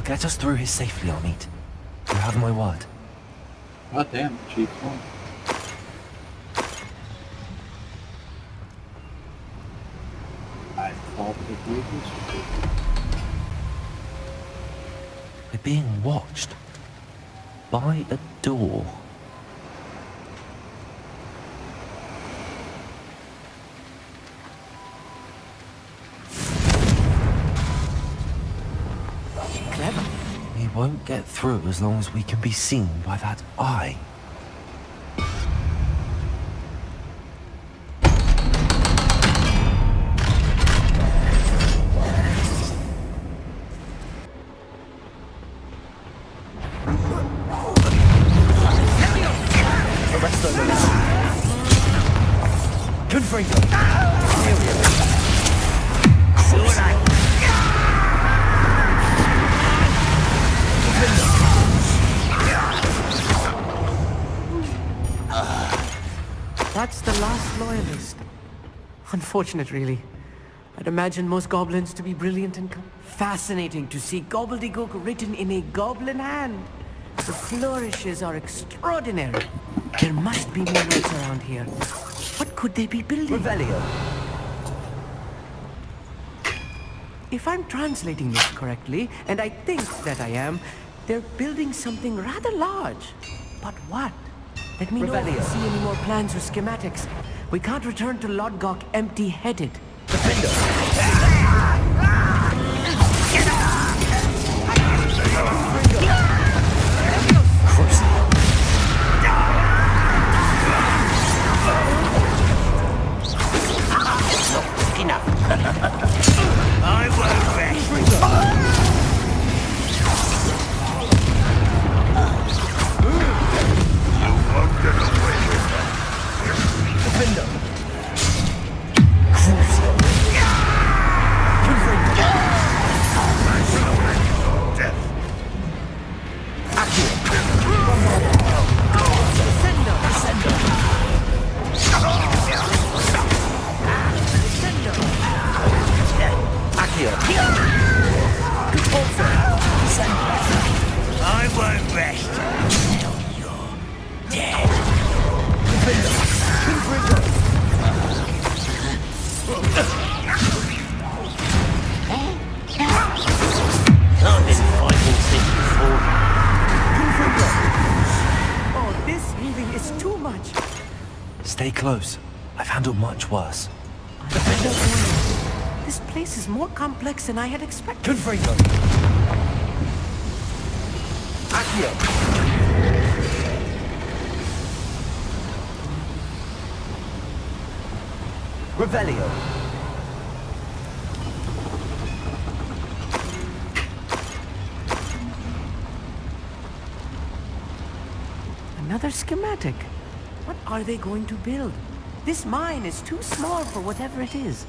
get us through here safely, Amit. You have my word. God damn, Chief. I thought it was. We're being watched. By a door. Clever. We won't get through as long as we can be seen by that eye. That's the last loyalist. Unfortunate, really. I'd imagine most goblins to be brilliant and fascinating to see gobbledygook written in a goblin hand. The flourishes are extraordinary. There must be more notes around here. What could they be building? Revelio. If I'm translating this correctly, and I think that I am, they're building something rather large. But what? Let me know if you see any more plans or schematics. We can't return to Lodgok empty-headed. Defender! I won't rest. You won't get away with that. Defender! Death. I won't rest until you're dead. I've been fighting since before. Oh, this healing is too much. Stay close. I've handled much worse. This place is more complex than I had expected. Confringo! Accio! Revelio! Another schematic. What are they going to build? This mine is too small for whatever it is.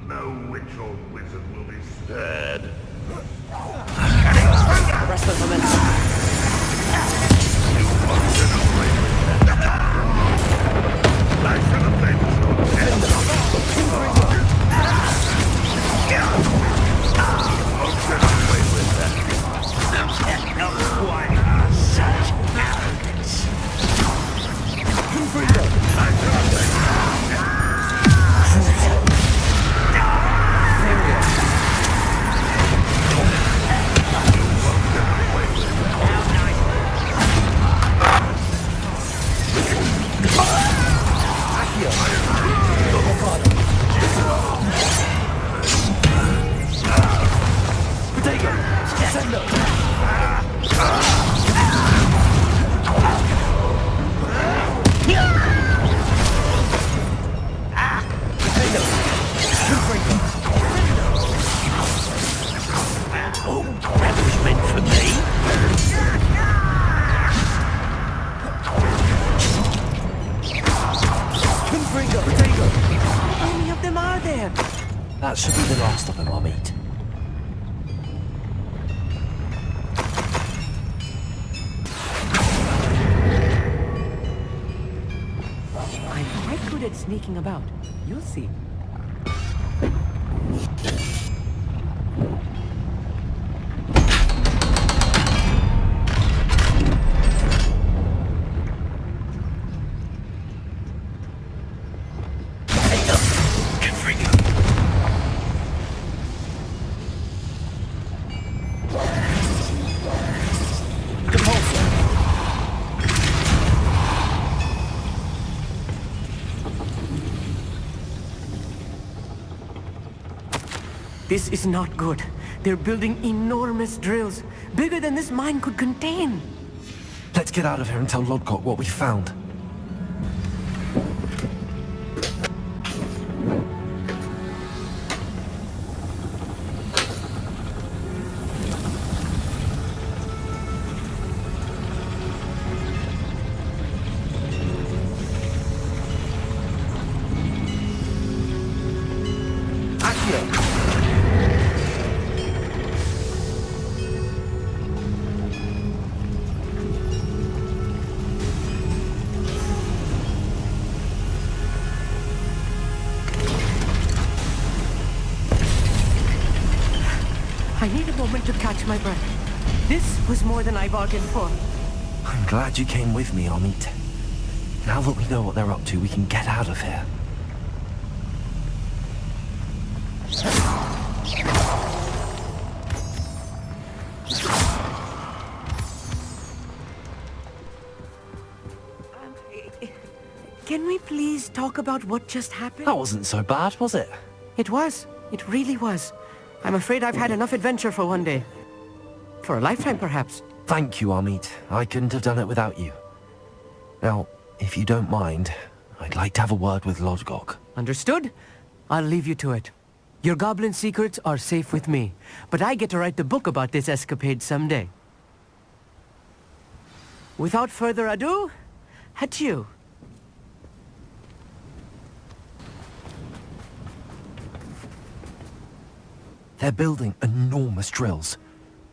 No witch or wizard will be spared. Rest of momentum. You won't get away with that. I should have been so dead. You won't get away with that. Not quite such arrogance. I should have been That should be the last of them, Amit. I'm quite good at sneaking about. You'll see. This is not good. They're building enormous drills, bigger than this mine could contain. Let's get out of here and tell Lodgok what we found. I need a moment to catch my breath. This was more than I bargained for. I'm glad you came with me, Amit. Now that we know what they're up to, we can get out of here. Can we please talk about what just happened? That wasn't so bad, was it? It was. It really was. I'm afraid I've had enough adventure for one day. For a lifetime, perhaps. Thank you, Amit. I couldn't have done it without you. Now, if you don't mind, I'd like to have a word with Lodgok. Understood? I'll leave you to it. Your goblin secrets are safe with me, but I get to write the book about this escapade someday. Without further ado, adieu. They're building enormous drills.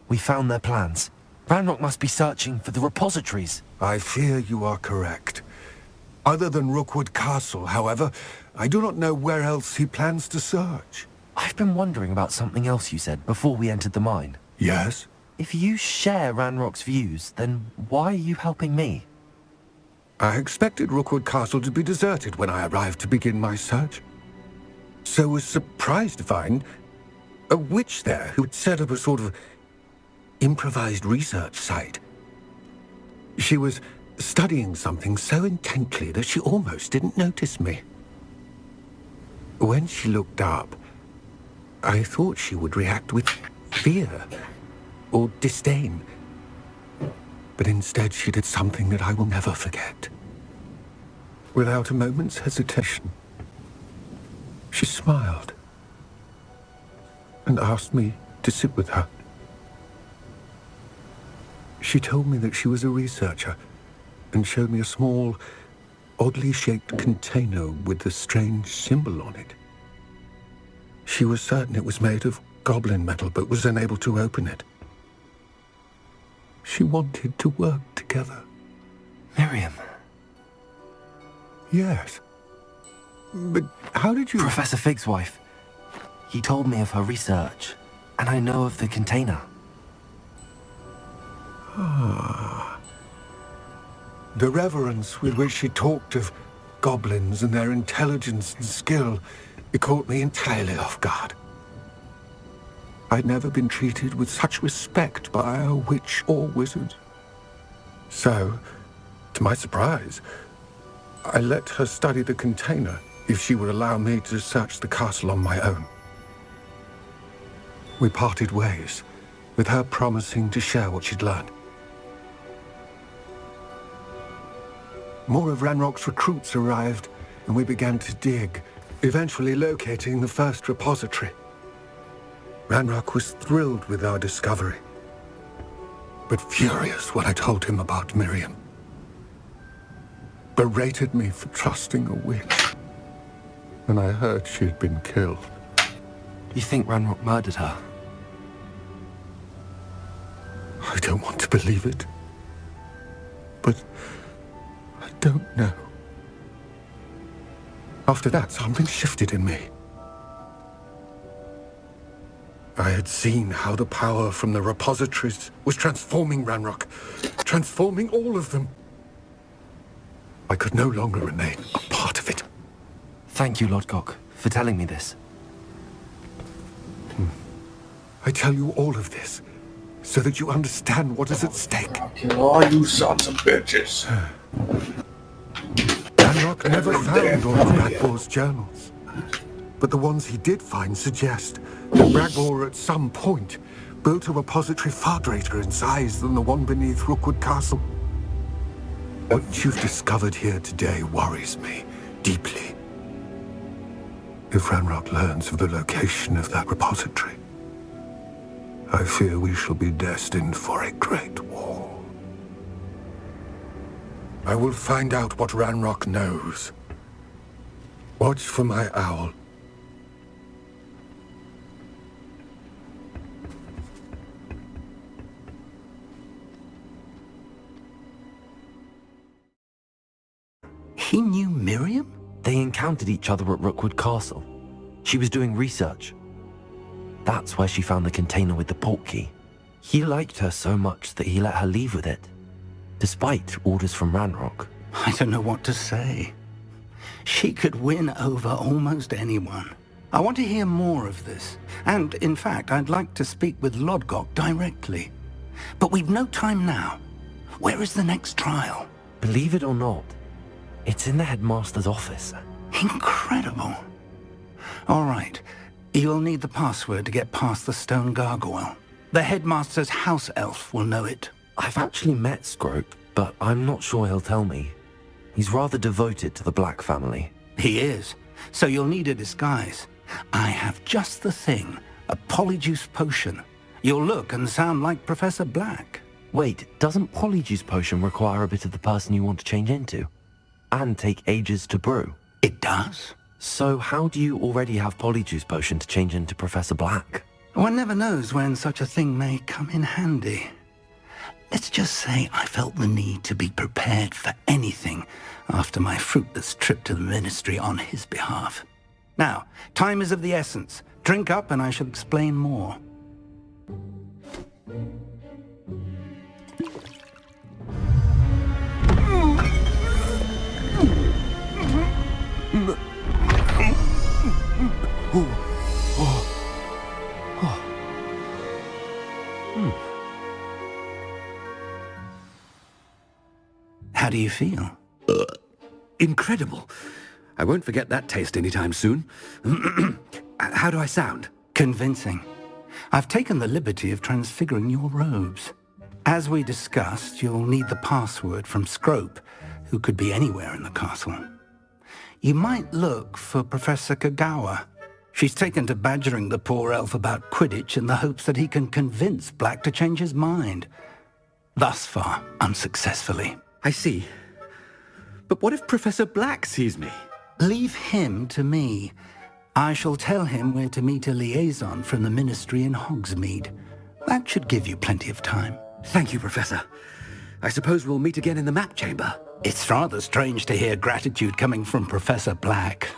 We found their plans. Ranrock must be searching for the repositories. I fear you are correct. Other than Rookwood Castle, however, I do not know where else he plans to search. I've been wondering about something else you said before we entered the mine. Yes? If you share Ranrock's views, then why are you helping me? I expected Rookwood Castle to be deserted when I arrived to begin my search. So was surprised to find a witch there who had set up a sort of improvised research site. She was studying something so intently that she almost didn't notice me. When she looked up, I thought she would react with fear or disdain. But instead she did something that I will never forget. Without a moment's hesitation, she smiled and asked me to sit with her. She told me that she was a researcher and showed me a small, oddly shaped container with a strange symbol on it. She was certain it was made of goblin metal, but was unable to open it. She wanted to work together. Miriam. Yes. But how did you... Professor Fig's wife. He told me of her research, and I know of the container. Ah. The reverence with which she talked of goblins and their intelligence and skill, it caught me entirely off guard. I'd never been treated with such respect by a witch or wizard. So, to my surprise, I let her study the container if she would allow me to search the castle on my own. We parted ways, with her promising to share what she'd learned. More of Ranrock's recruits arrived, and we began to dig, eventually locating the first repository. Ranrock was thrilled with our discovery, but furious when I told him about Miriam. Berated me for trusting a witch, and I heard she had been killed. You think Ranrock murdered her? I don't want to believe it, but I don't know. After that, something shifted in me. I had seen how the power from the repositories was transforming Ranrock, transforming all of them. I could no longer remain a part of it. Thank you, Lodgok, for telling me this. I tell you all of this so that you understand what is at stake. Kill all you sons of bitches. Ranrock never Every found damn all of one. Bragbaugh's journals. But the ones he did find suggest that Bragbaugh at some point built a repository far greater in size than the one beneath Rookwood Castle. What you've discovered here today worries me deeply. If Ranrock learns of the location of that repository, I fear we shall be destined for a great war. I will find out what Ranrock knows. Watch for my owl. He knew Miriam? They encountered each other at Rookwood Castle. She was doing research. That's where she found the container with the portkey. He liked her so much that he let her leave with it, despite orders from Ranrock. I don't know what to say. She could win over almost anyone. I want to hear more of this. And, in fact, I'd like to speak with Lodgok directly. But we've no time now. Where is the next trial? Believe it or not, it's in the headmaster's office. Incredible. All right. You'll need the password to get past the stone gargoyle. The headmaster's house elf will know it. I've actually met Scrope, but I'm not sure he'll tell me. He's rather devoted to the Black family. He is. So you'll need a disguise. I have just the thing. A polyjuice potion. You'll look and sound like Professor Black. Wait, doesn't Polyjuice Potion require a bit of the person you want to change into? And take ages to brew? It does? So how do you already have Polyjuice Potion to change into Professor Black? One never knows when such a thing may come in handy. Let's just say I felt the need to be prepared for anything after my fruitless trip to the Ministry on his behalf. Now, time is of the essence. Drink up and I shall explain more. How do you feel? Incredible. I won't forget that taste anytime soon. How do I sound? Convincing. I've taken the liberty of transfiguring your robes. As we discussed, you'll need the password from Scrope, who could be anywhere in the castle. You might look for Professor Kagawa. She's taken to badgering the poor elf about Quidditch in the hopes that he can convince Black to change his mind. Thus far, unsuccessfully. I see. But what if Professor Black sees me? Leave him to me. I shall tell him where to meet a liaison from the Ministry in Hogsmeade. That should give you plenty of time. Thank you, Professor. I suppose we'll meet again in the map chamber. It's rather strange to hear gratitude coming from Professor Black.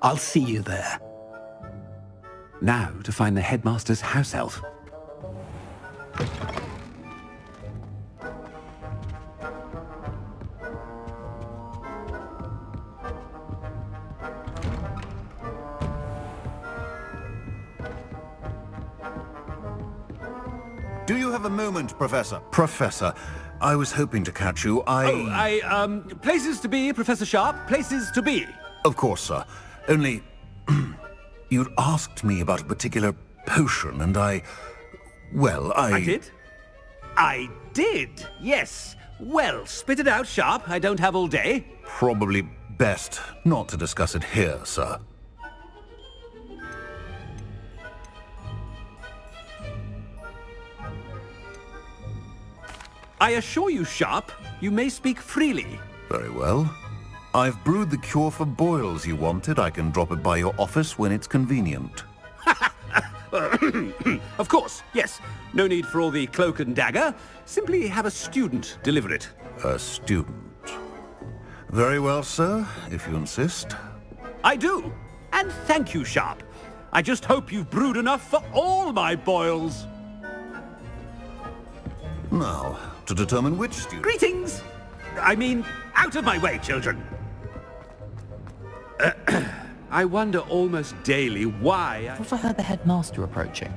I'll see you there. Now to find the headmaster's house elf. Do you have a moment, Professor? Professor, I was hoping to catch you. Places to be, Professor Sharp. Places to be. Of course, sir. Only... you'd asked me about a particular potion, and I did? I did, yes. Well, spit it out, Sharp. I don't have all day. Probably best not to discuss it here, sir. I assure you, Sharp, you may speak freely. Very well. I've brewed the cure for boils you wanted. I can drop it by your office when it's convenient. Of course, yes. No need for all the cloak and dagger. Simply have a student deliver it. A student. Very well, sir, if you insist. I do. And thank you, Sharp. I just hope you've brewed enough for all my boils. Now, to determine which student... Greetings! I mean, out of my way, children. I wonder almost daily why I thought I heard the headmaster approaching.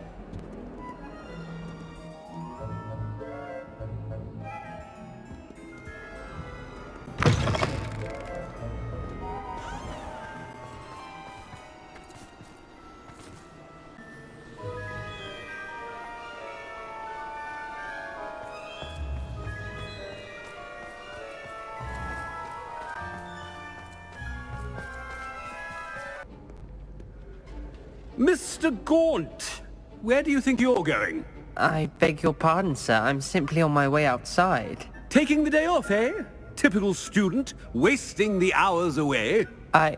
Mr. Gaunt, where do you think you're going? I beg your pardon, sir. I'm simply on my way outside. Taking the day off, eh? Typical student, wasting the hours away. I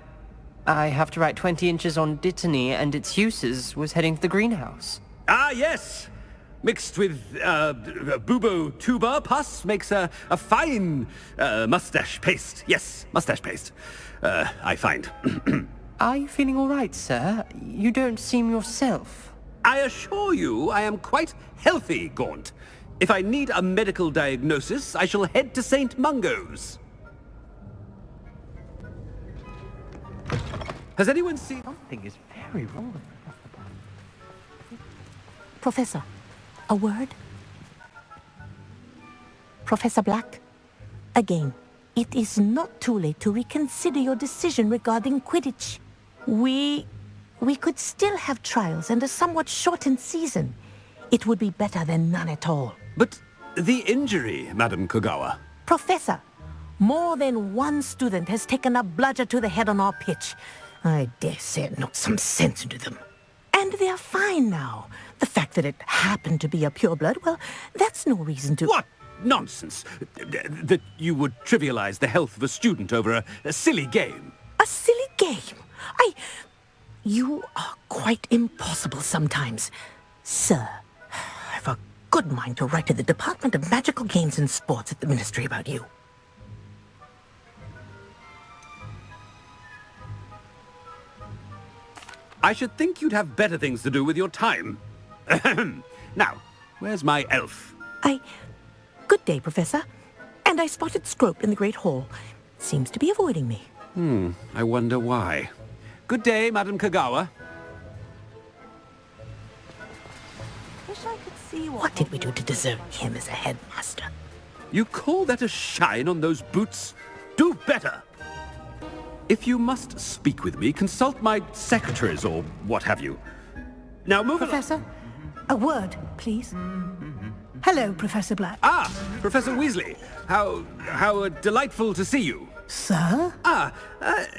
have to write 20 inches on Dittany and its uses. Was heading to the greenhouse. Ah, yes! Mixed with, bubo tuber pus makes a fine, mustache paste. Yes, mustache paste. I find. Are you feeling all right, sir? You don't seem yourself. I assure you I am quite healthy, Gaunt. If I need a medical diagnosis, I shall head to St. Mungo's. Has anyone seen... Something is very wrong. Professor, a word? Professor Black, again, it is not too late to reconsider your decision regarding Quidditch. We could still have trials and a somewhat shortened season. It would be better than none at all. But the injury, Madam Kogawa. Professor, more than one student has taken a bludger to the head on our pitch. I dare say it knocked some sense into them. And they're fine now. The fact that it happened to be a pureblood, well, that's no reason to... What nonsense! That you would trivialize the health of a student over a silly game. A silly game? You are quite impossible sometimes. Sir, I've a good mind to write to the Department of Magical Games and Sports at the Ministry about you. I should think you'd have better things to do with your time. Now, where's my elf? Good day, Professor. And I spotted Scrope in the Great Hall. Seems to be avoiding me. I wonder why. Good day, Madam Kogawa. Wish I could see what did we do to deserve him as a headmaster? You call that a shine on those boots? Do better! If you must speak with me, consult my secretaries or what have you. Now move Professor, a word, please. Hello, Professor Black. Ah, Professor Weasley. How delightful to see you. Sir?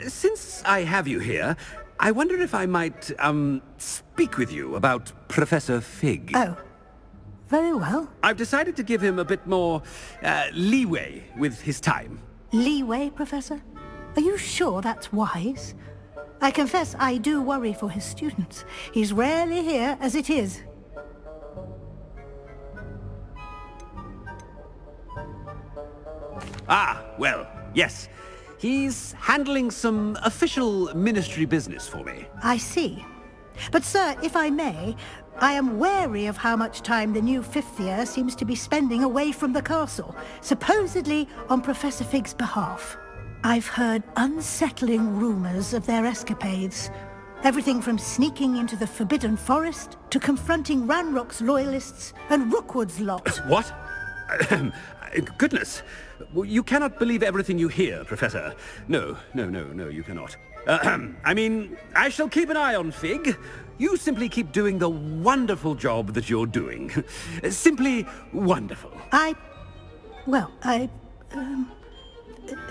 Since I have you here, I wonder if I might, speak with you about Professor Fig. Oh, very well. I've decided to give him a bit more, leeway with his time. Leeway, Professor? Are you sure that's wise? I confess I do worry for his students. He's rarely here as it is. Ah, well, yes. He's handling some official ministry business for me. I see. But, sir, if I may, I am wary of how much time the new fifth year seems to be spending away from the castle, supposedly on Professor Fig's behalf. I've heard unsettling rumors of their escapades. Everything from sneaking into the Forbidden Forest to confronting Ranrock's loyalists and Rookwood's lot. What? Goodness. You cannot believe everything you hear, Professor. No, you cannot. I mean, I shall keep an eye on Fig. You simply keep doing the wonderful job that you're doing. Simply wonderful.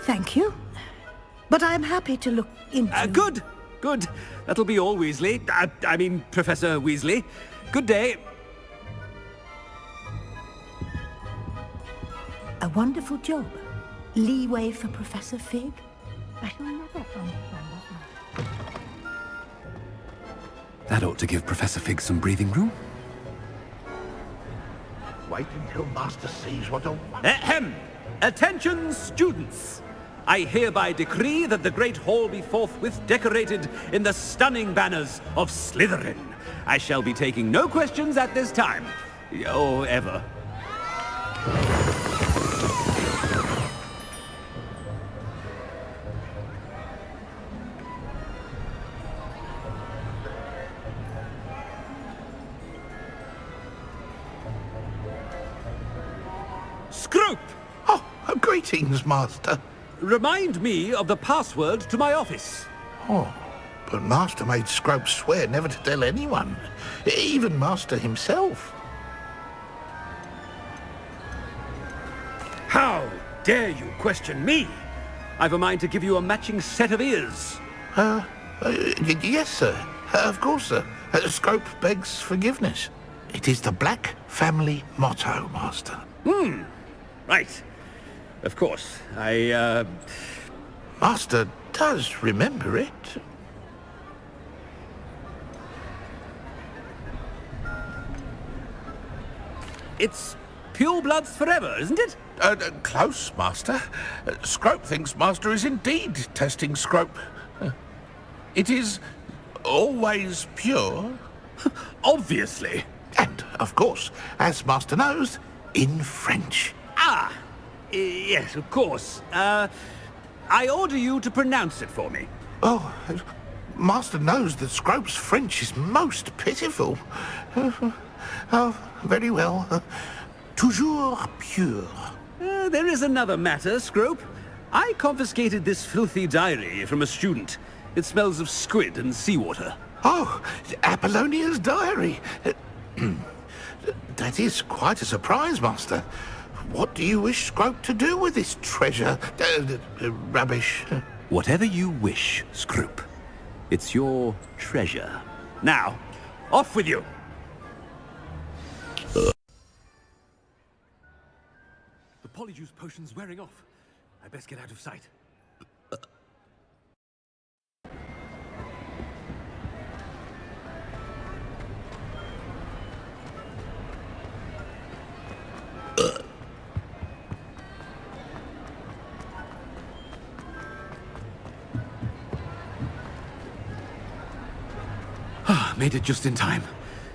Thank you. But I'm happy to look into... Good. That'll be all, Weasley. I mean, Professor Weasley. Good day. A wonderful job. Leeway for Professor Fig. I shall never understand that. That ought to give Professor Fig some breathing room. Wait until Master sees what a... Ahem! Attention, students! I hereby decree that the Great Hall be forthwith decorated in the stunning banners of Slytherin. I shall be taking no questions at this time. Or ever. Scrope! Oh, greetings, Master. Remind me of the password to my office. Oh, but Master made Scrope swear never to tell anyone, even Master himself. How dare you question me? I've a mind to give you a matching set of ears. Yes, sir. Of course, sir. Scrope begs forgiveness. It is the Black family motto, Master. Right. Of course. Master does remember it. It's pure bloods forever, isn't it? Close, Master. Scrope thinks Master is indeed testing Scrope. It is always pure. Obviously. And, of course, as Master knows, in French. Ah! Yes, of course. I order you to pronounce it for me. Oh, Master knows that Scrope's French is most pitiful. Oh, very well. Toujours pure. There is another matter, Scrope. I confiscated this filthy diary from a student. It smells of squid and seawater. Oh, Apollonia's diary. That is quite a surprise, Master. What do you wish Scrope to do with this treasure? Rubbish. Whatever you wish, Scrope. It's your treasure. Now, off with you. The polyjuice potion's wearing off. I best get out of sight. Made it just in time.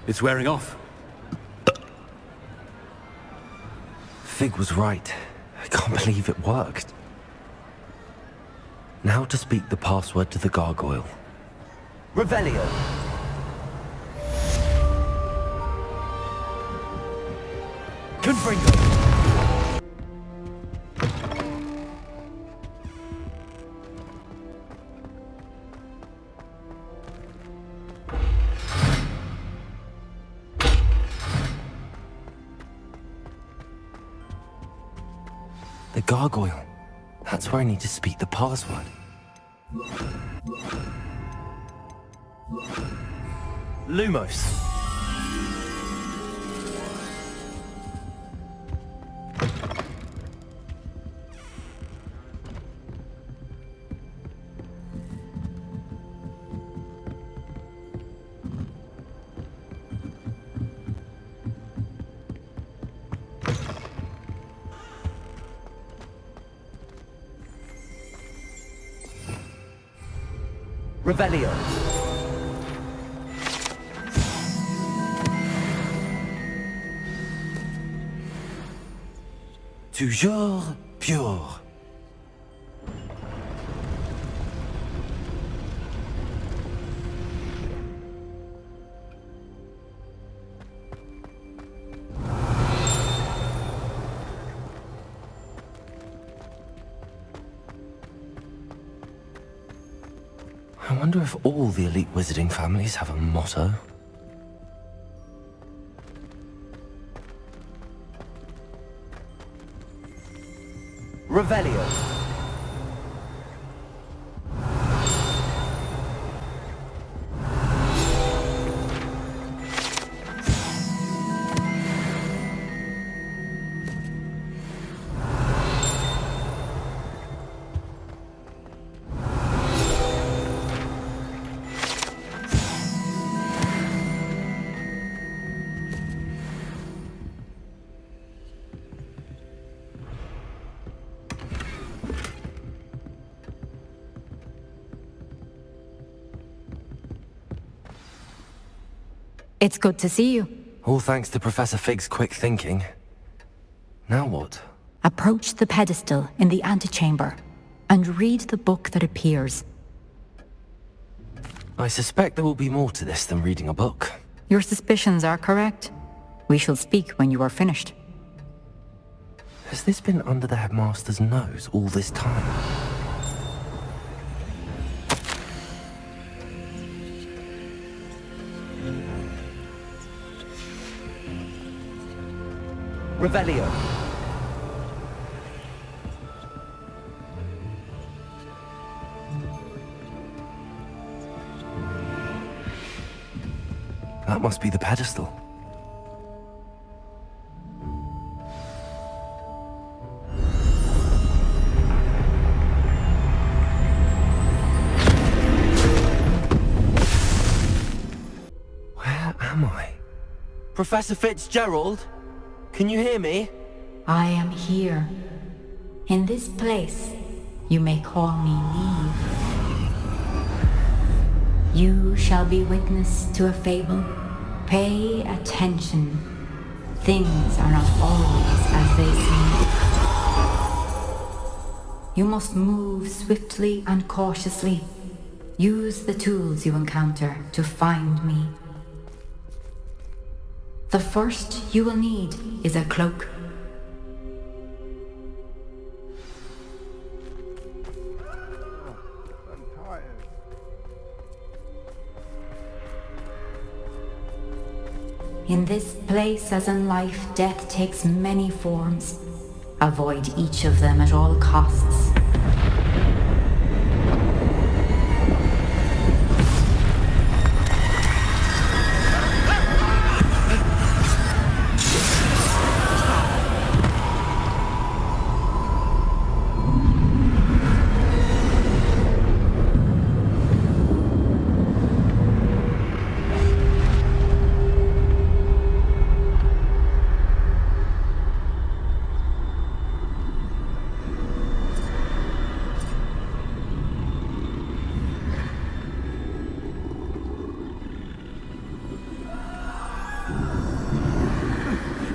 It's wearing off. Fig was right. I can't believe it worked. Now to speak the password to the gargoyle. Revelio. Confringo. The gargoyle. That's where I need to speak the password. Lumos. Revelio. Toujours pure. I wonder if all the elite wizarding families have a motto. Revelio. It's good to see you. All thanks to Professor Fig's quick thinking. Now what? Approach the pedestal in the antechamber and read the book that appears. I suspect there will be more to this than reading a book. Your suspicions are correct. We shall speak when you are finished. Has this been under the headmaster's nose all this time? Revelio. That must be the pedestal. Where am I? Professor Fitzgerald? Can you hear me? I am here. In this place, you may call me Neve. You shall be witness to a fable. Pay attention. Things are not always as they seem. You must move swiftly and cautiously. Use the tools you encounter to find me. The first you will need is a cloak. In this place, as in life, death takes many forms. Avoid each of them at all costs.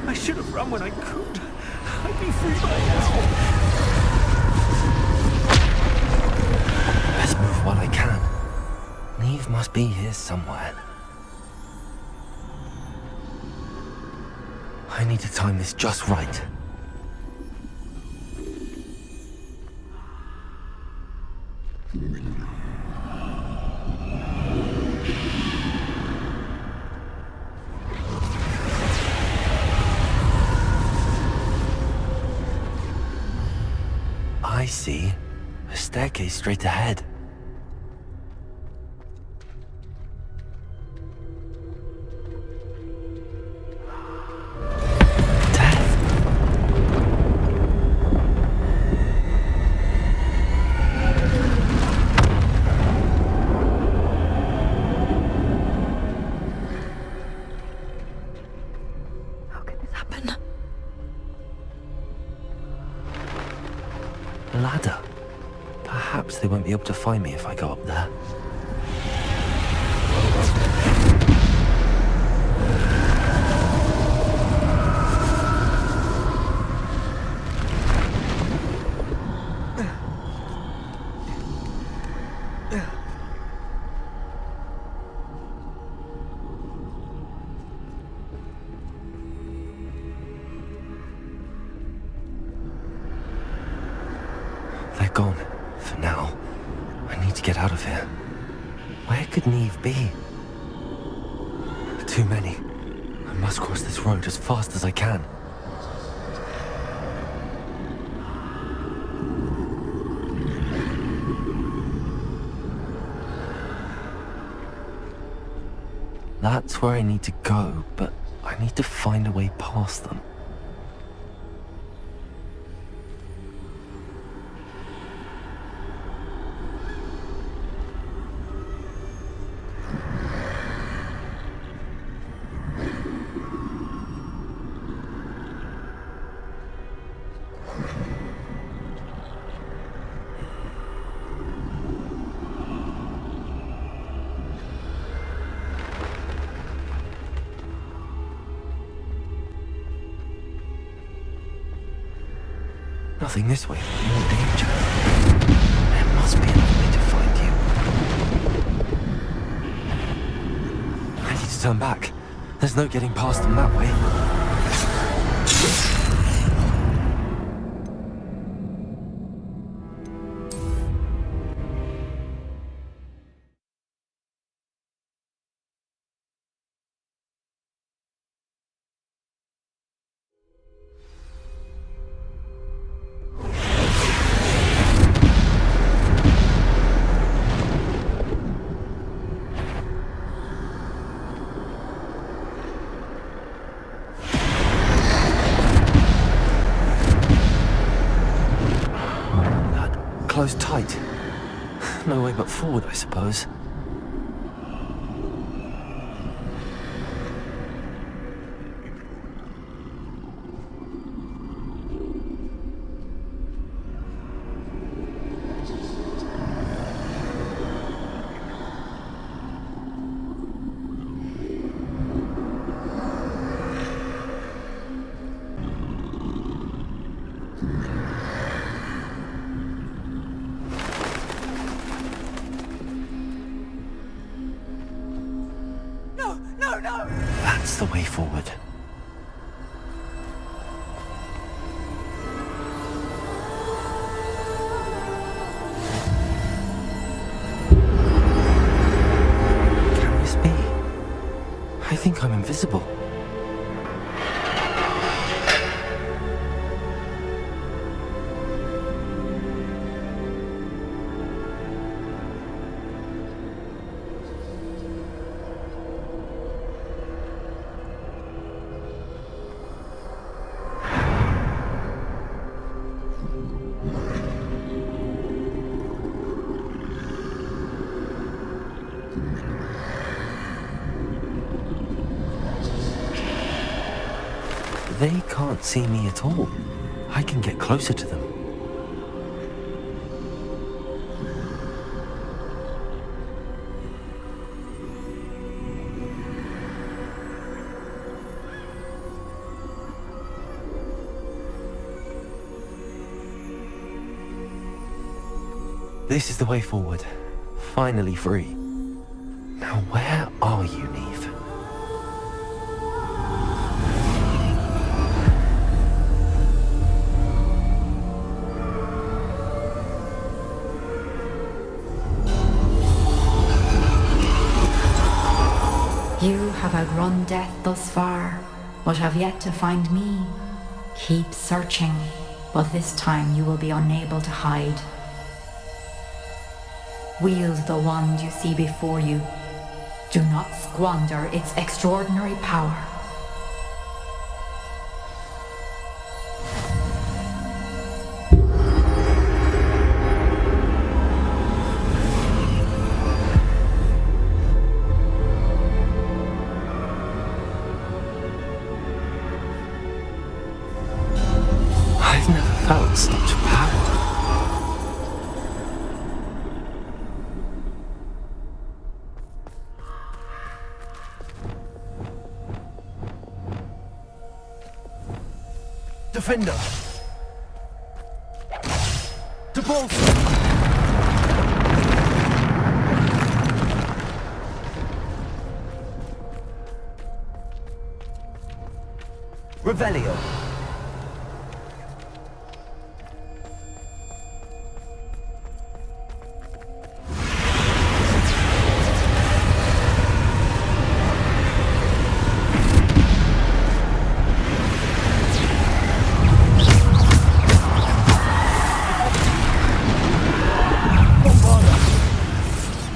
I should have run when I could. I'd be free by now. Best move while I can. Neve must be here somewhere. I need to time this just right. I see. A staircase straight ahead. Ladder. Perhaps they won't be able to find me if I go up there. They're gone. For now. I need to get out of here. Where could Neve be? Too many. I must cross this road as fast as I can. That's where I need to go, but I need to find a way past them. Nothing this way, more danger. There must be another way to find you. I need to turn back. There's no getting past them that way. Closed tight. No way but forward, I suppose. That's the way forward. Can this be? I think I'm invisible. They can't see me at all. I can get closer to them. This is the way forward. Finally free. Now where are you, Neve? You have outrun death thus far, but have yet to find me. Keep searching, but this time you will be unable to hide. Wield the wand you see before you. Do not squander its extraordinary power. I've never felt such power. Defender! To bolster! Revelio!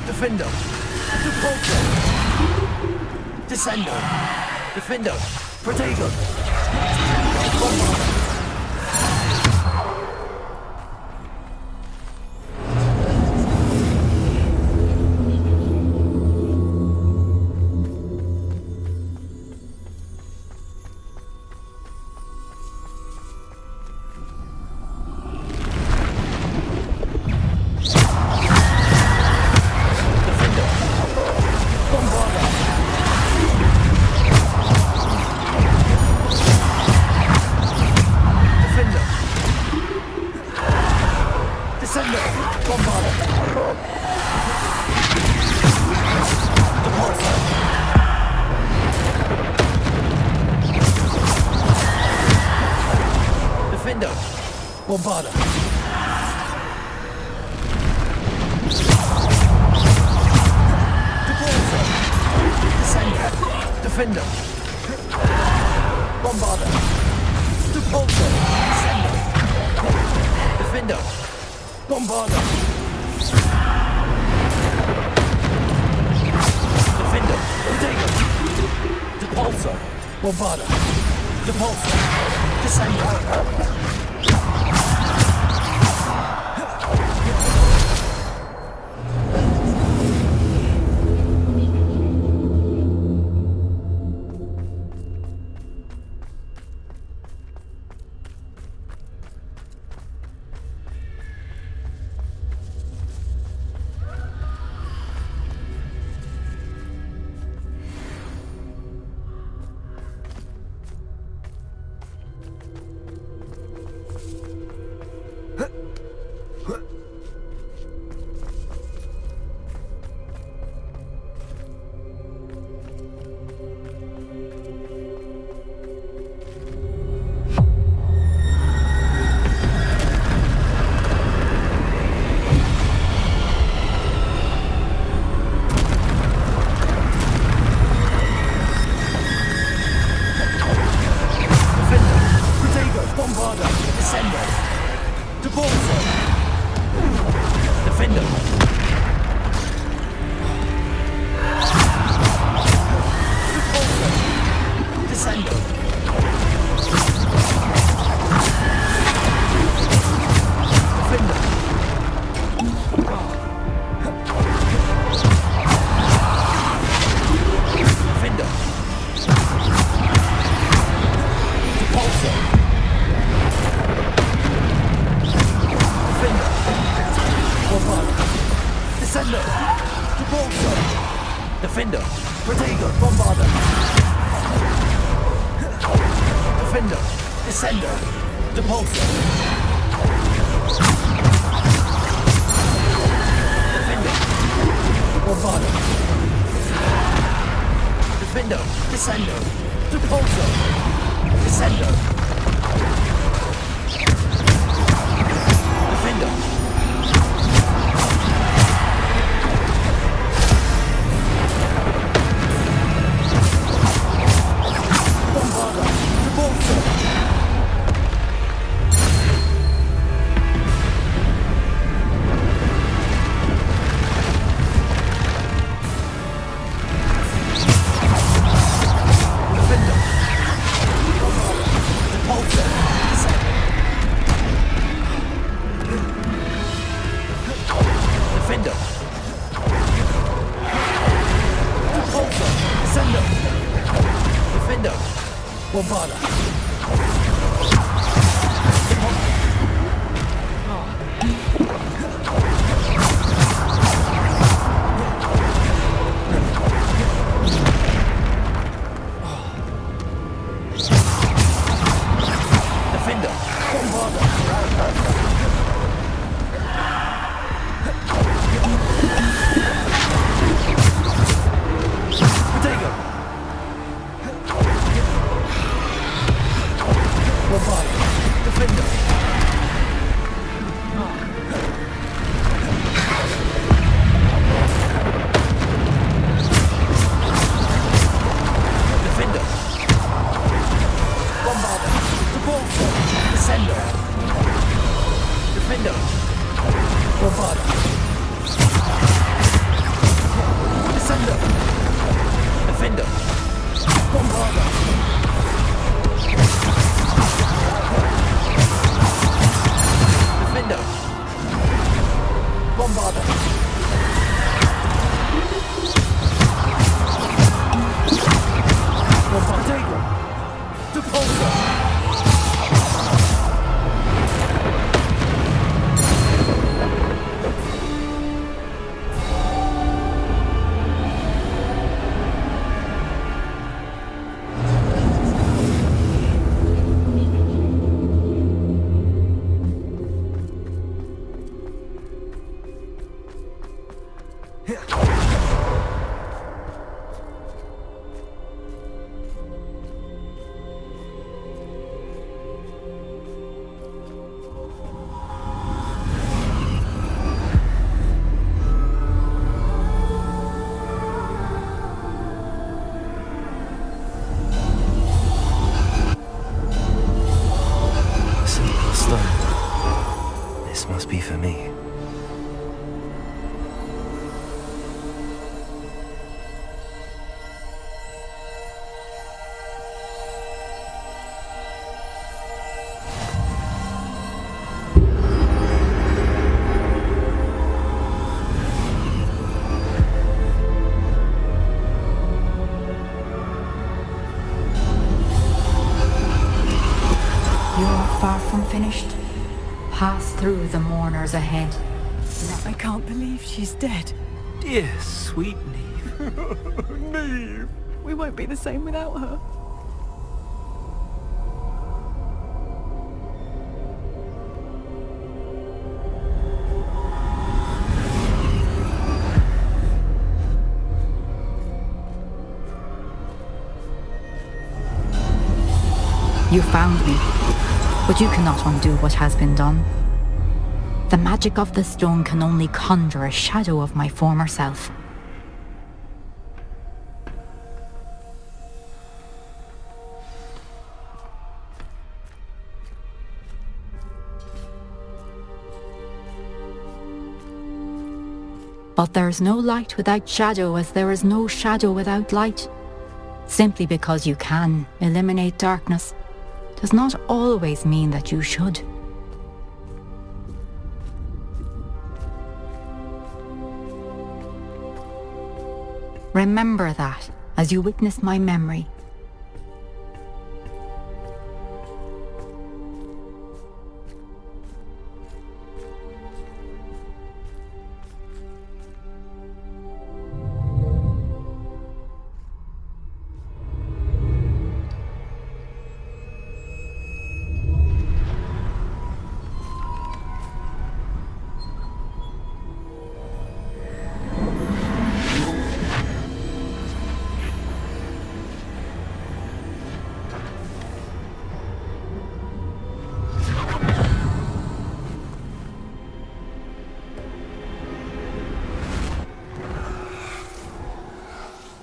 Defender! Depulso! Descendo! Defender! Protego! Bombarda. Depulso. Descender. Defender. Bombarda. Depulso. Descender. Defender. Bombarda. Defender. Protego. Depulso. Bombarda. Depulso. Descender. through the mourners ahead. I can't believe she's dead. Dear sweet Neve. Neve! We won't be the same without her. You found me, but you cannot undo what has been done. The magic of the stone can only conjure a shadow of my former self. But there is no light without shadow, as there is no shadow without light. Simply because you can eliminate darkness does not always mean that you should. Remember that as you witness my memory.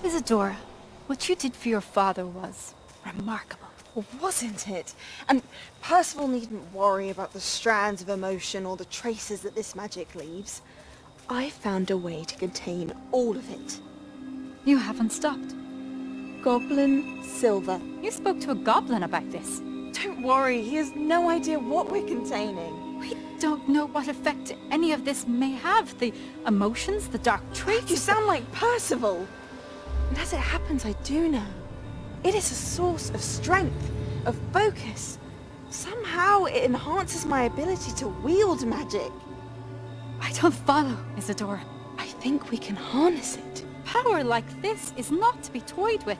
Isadora, what you did for your father was remarkable. Well, wasn't it? And Percival needn't worry about the strands of emotion or the traces that this magic leaves. I found a way to contain all of it. You haven't stopped. Goblin silver. You spoke to a goblin about this. Don't worry, he has no idea what we're containing. We don't know what effect any of this may have. The emotions, the dark traits. You sound like Percival. And as it happens, I do know. It is a source of strength, of focus. Somehow it enhances my ability to wield magic. I don't follow, Isadora. I think we can harness it. Power like this is not to be toyed with.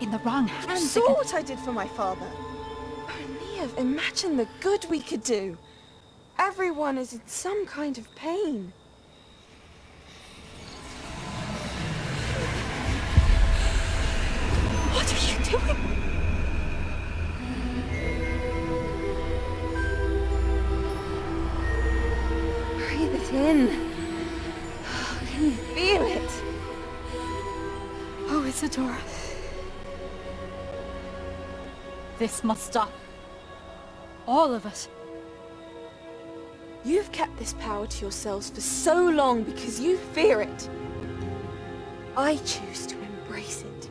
In the wrong hands. You saw what I did for my father. Oh, Neve, imagine the good we could do. Everyone is in some kind of pain. What are you doing? Breathe it in. Can you feel it? Oh, Isadora. This must stop. All of it. You've kept this power to yourselves for so long because you fear it. I choose to embrace it.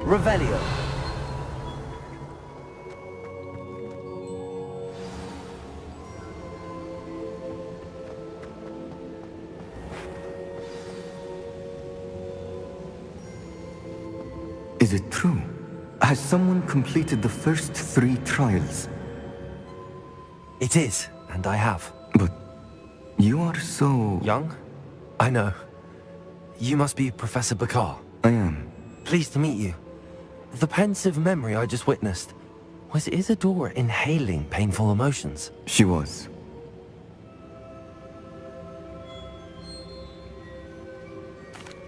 Revelio. Is it true? Has someone completed the first 3 trials? It is, and I have. But you are so... young? I know. You must be Professor Bakar. I am. Pleased to meet you. The pensive memory I just witnessed, was Isadora inhaling painful emotions? She was.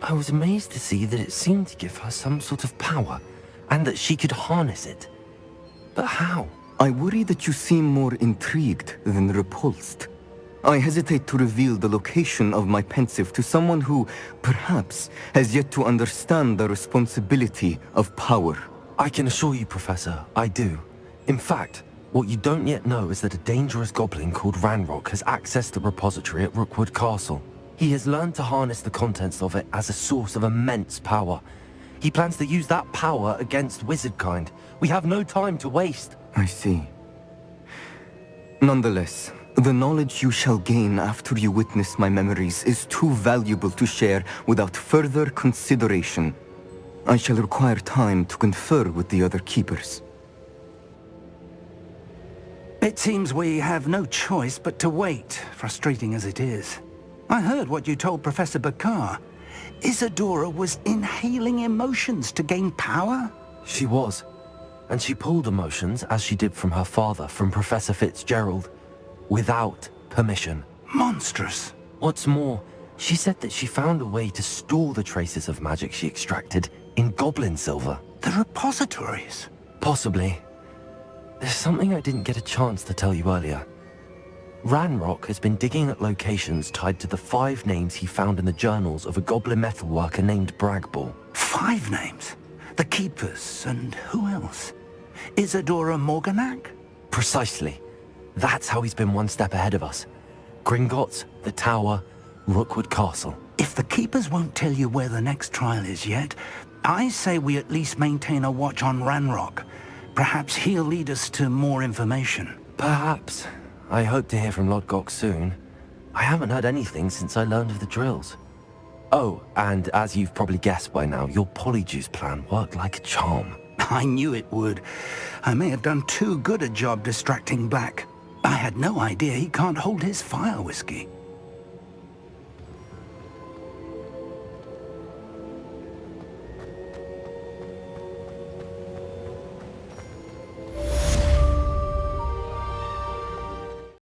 I was amazed to see that it seemed to give her some sort of power, and that she could harness it. But how? I worry that you seem more intrigued than repulsed. I hesitate to reveal the location of my pensive to someone who, perhaps, has yet to understand the responsibility of power. I can assure you, Professor, I do. In fact, what you don't yet know is that a dangerous goblin called Ranrock has accessed the repository at Rookwood Castle. He has learned to harness the contents of it as a source of immense power. He plans to use that power against wizardkind. We have no time to waste. I see. Nonetheless, the knowledge you shall gain after you witness my memories is too valuable to share without further consideration. I shall require time to confer with the other keepers. It seems we have no choice but to wait, frustrating as it is. I heard what you told Professor Bakar. Isadora was inhaling emotions to gain power? She was. And she pulled emotions, as she did from her father, from Professor Fitzgerald, without permission. Monstrous. What's more, she said that she found a way to store the traces of magic she extracted in goblin silver. The repositories? Possibly. There's something I didn't get a chance to tell you earlier. Ranrock has been digging at locations tied to the 5 names he found in the journals of a goblin metalworker named Bragball. 5 names? The Keepers, and who else? Isadora Morganac? Precisely. That's how he's been one step ahead of us. Gringotts, the Tower, Rookwood Castle. If the Keepers won't tell you where the next trial is yet, I say we at least maintain a watch on Ranrock. Perhaps he'll lead us to more information. Perhaps. I hope to hear from Lodgok soon. I haven't heard anything since I learned of the drills. Oh, and as you've probably guessed by now, your polyjuice plan worked like a charm. I knew it would. I may have done too good a job distracting Black. I had no idea he can't hold his fire whiskey.